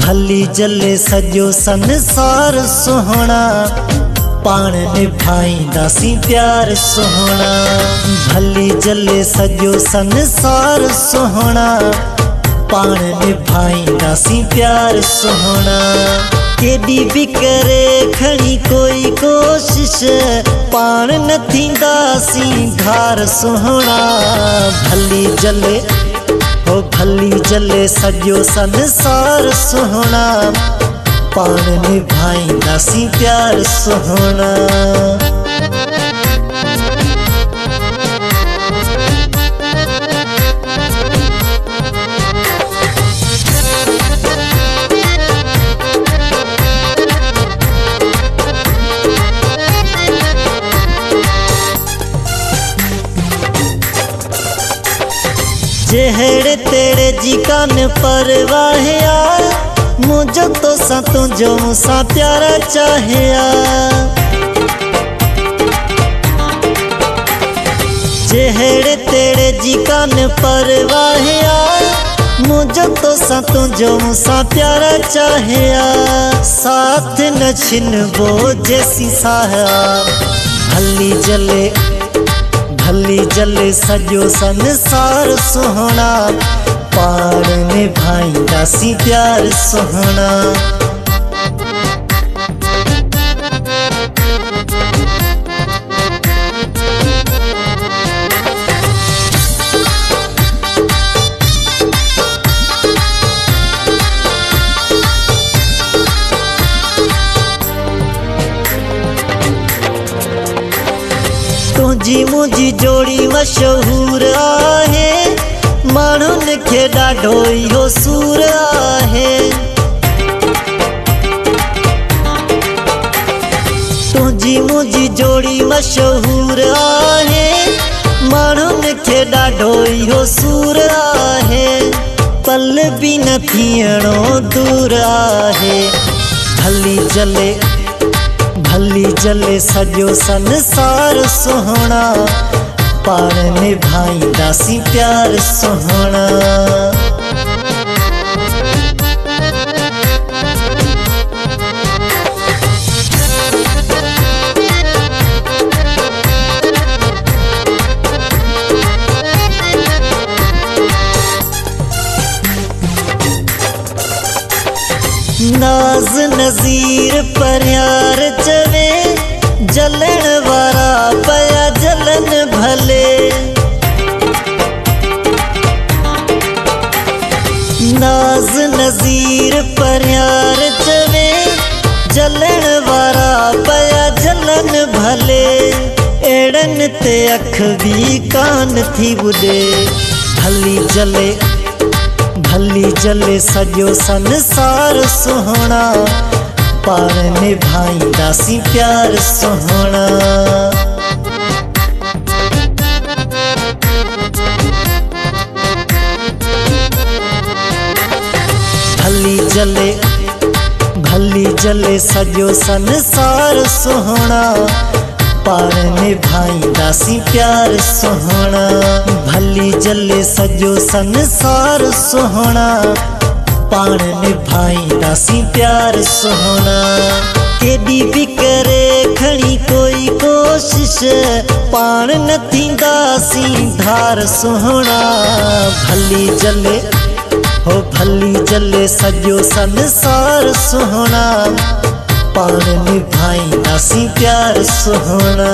भली जले सजो संसार सुहना, पाण निभाईंदासीं प्यार सुहना। भली जले सजो संसार सुहना, पाण निभाईंदासीं प्यार सुहना। केॾी बि करे खणी कोई कोशिश, पाण न थींदासीं धार सुहना। भली जले भली जले सजो संसार सुहना, पाण निभाईंदासीं प्यार सुहना। जेहड़े तेरे जी कान परवाह यार, मुझो तो सा तुझो मुसा प्यारा चाहेया। जेहड़े तेरे जी कान परवाह यार, मुझो तो सा तुझो मुसा प्यारा चाहेया। साथ न छिनबो जैसी साया, भली जले सजो संसार सुहना, पाण निभाईंदासीं प्यार सुहना। तुझी मुझी जोड़ी मशहूर आहे, माण्हुनि खे ॾाढो इहो सूर आहे। तुझी मुझी जोड़ी मशहूर आहे, माण्हुनि खे ॾाढो इहो सूर आहे। पल बि न थियणो दूर आहे। भली जले सजो संसार सुहना, पाण निभाईंदासीं प्यार सुहना। नाज नज़ीर परियार चवे, जलण वारा पया जलन भले। नाज नज़ीर परियार चवे, जलण वारा पया जलन भले। एड़न ते अख भी कान थी बुॾे। भली जले सजो संसार सुहना, पाण निभाईंदासीं प्यार सुहना। भली जले सजो संसार सुहना, पाण निभाईंदासीं प्यार सुहना। भली जले सजो संसार सुहना, पाण निभाईंदासीं प्यार सुहना। केॾी बि करे खणी कोई कोशिश, पाण न थींदासीं धार सुहना। भली जले सजो संसार सुहना, पाण निभाईंदासीं प्यार सुहना।